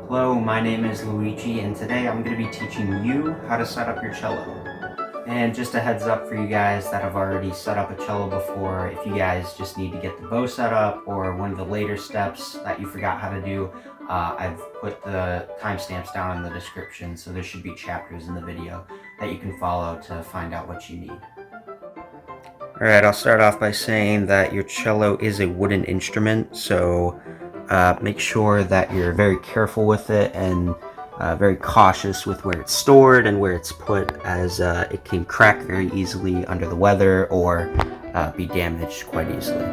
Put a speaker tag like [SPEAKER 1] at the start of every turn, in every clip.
[SPEAKER 1] Hello, my name is Luigi, and today I'm going to be teaching you how to set up your cello. And just a heads up for you guys that have already set up a cello before, if you guys just need to get the bow set up or one of the later steps that you forgot how to do, I've put the timestamps down in the description, so there should be chapters in the video that you can follow to find out what you need. Alright, I'll start off by saying that your cello is a wooden instrument, so make sure that you're very careful with it and very cautious with where it's stored and where it's put, as it can crack very easily under the weather or be damaged quite easily.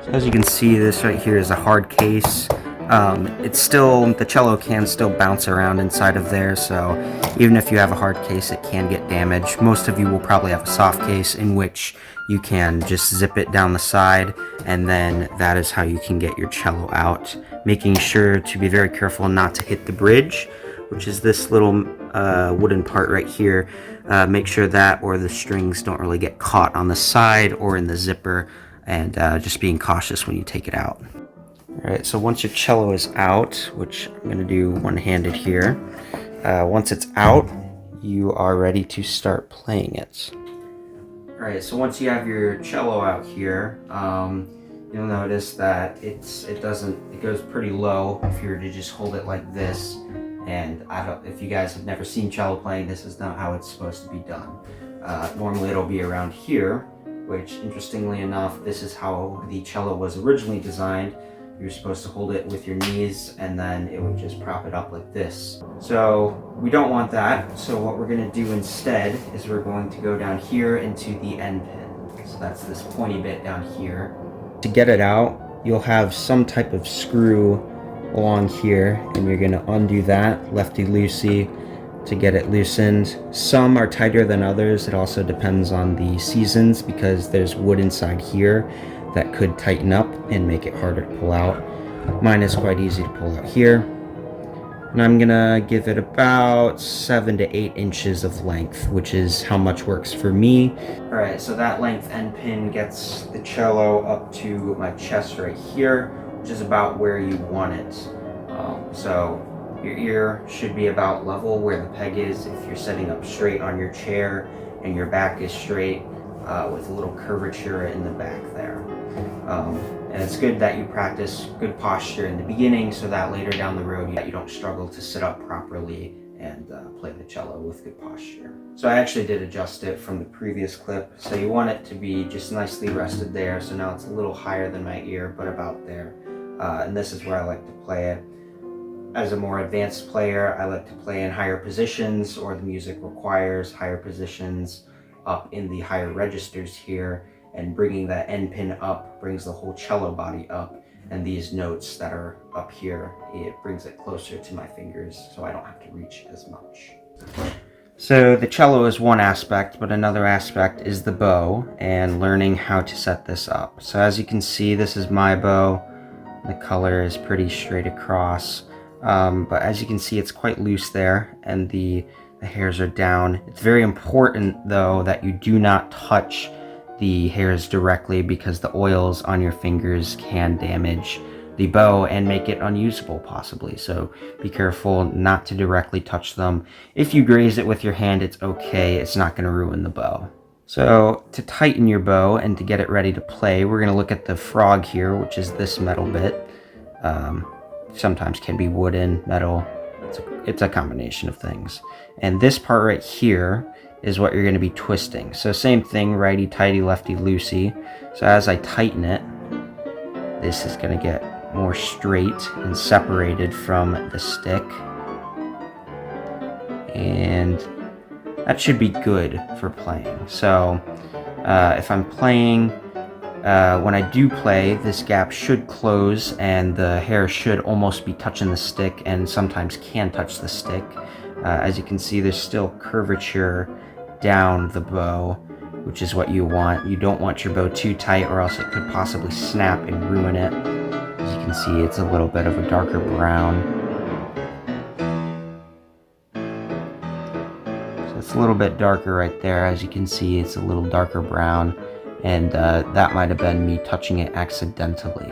[SPEAKER 1] So as you can see, this right here is a hard case. The cello can still bounce around inside of there, so even if you have a hard case, it can get damaged. Most of you will probably have a soft case in which you can just zip it down the side, and then that is how you can get your cello out. Making sure to be very careful not to hit the bridge, which is this little wooden part right here. Make sure that or the strings don't really get caught on the side or in the zipper, and just being cautious when you take it out. Alright, so once your cello is out, which I'm going to do one-handed here, once it's out, you are ready to start playing it. Alright, so once you have your cello out here, you'll notice that it goes pretty low if you were to just hold it like this. And if you guys have never seen cello playing, this is not how it's supposed to be done. Normally it'll be around here, which interestingly enough, this is how the cello was originally designed. You're supposed to hold it with your knees, and then it would just prop it up like this. So we don't want that. So what we're going to do instead is we're going to go down here into the end pin. So that's this pointy bit down here. To get it out, you'll have some type of screw along here, and you're going to undo that lefty-loosey to get it loosened. Some are tighter than others. It also depends on the seasons, because there's wood inside here that could tighten up and make it harder to pull out. Mine is quite easy to pull out here. And I'm gonna give it about 7 to 8 inches of length, which is how much works for me. Alright, so that length end pin gets the cello up to my chest right here, which is about where you want it. So your ear should be about level where the peg is if you're setting up straight on your chair and your back is straight, with a little curvature in the back there. And it's good that you practice good posture in the beginning so that later down the road you don't struggle to sit up properly and play the cello with good posture. So I actually did adjust it from the previous clip. So you want it to be just nicely rested there. So now it's a little higher than my ear, but about there. And this is where I like to play it. As a more advanced player, I like to play in higher positions, or the music requires higher positions up in the higher registers here, and bringing that end pin up brings the whole cello body up, and these notes that are up here, it brings it closer to my fingers so I don't have to reach as much. So the cello is one aspect, but another aspect is the bow and learning how to set this up. So as you can see, this is my bow. The color is pretty straight across, but as you can see, it's quite loose there, and the hairs are down. It's very important though that you do not touch the hairs directly, because the oils on your fingers can damage the bow and make it unusable possibly. So be careful not to directly touch them. If you graze it with your hand, it's okay. It's not going to ruin the bow. So to tighten your bow and to get it ready to play, we're going to look at the frog here, which is this metal bit. Sometimes can be wooden, metal. It's a combination of things. And this part right here is what you're going to be twisting. So same thing, righty tighty, lefty loosey. So as I tighten it, this is going to get more straight and separated from the stick. And that should be good for playing. So if I'm playing, when I do play, this gap should close and the hair should almost be touching the stick, and sometimes can touch the stick. As you can see, there's still curvature down the bow, which is what you want. You don't want your bow too tight, or else it could possibly snap and ruin it. As you can see, it's a little bit of a darker brown. So it's a little bit darker right there. As you can see, it's a little darker brown, and that might have been me touching it accidentally.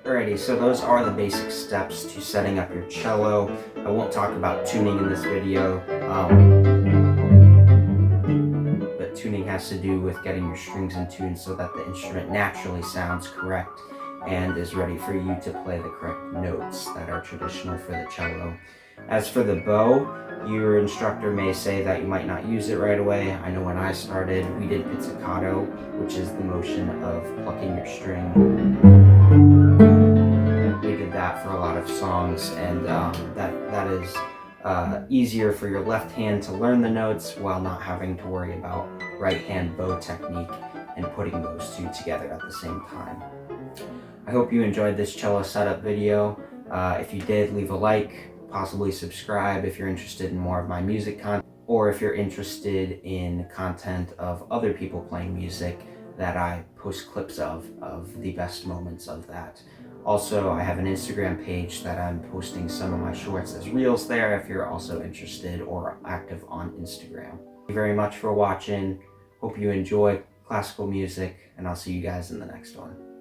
[SPEAKER 1] Alrighty, so those are the basic steps to setting up your cello. I won't talk about tuning in this video, but tuning has to do with getting your strings in tune so that the instrument naturally sounds correct and is ready for you to play the correct notes that are traditional for the cello. As for the bow, your instructor may say that you might not use it right away. I know when I started, we did pizzicato, which is the motion of plucking your string. We did that for a lot of songs, and that is easier for your left hand to learn the notes while not having to worry about right hand bow technique and putting those two together at the same time. I hope you enjoyed this cello setup video. If you did, leave a like, possibly subscribe if you're interested in more of my music content, or if you're interested in content of other people playing music that I post clips of the best moments of that. Also, I have an Instagram page that I'm posting some of my shorts as reels there if you're also interested or active on Instagram. Thank you very much for watching. Hope you enjoy classical music, and I'll see you guys in the next one.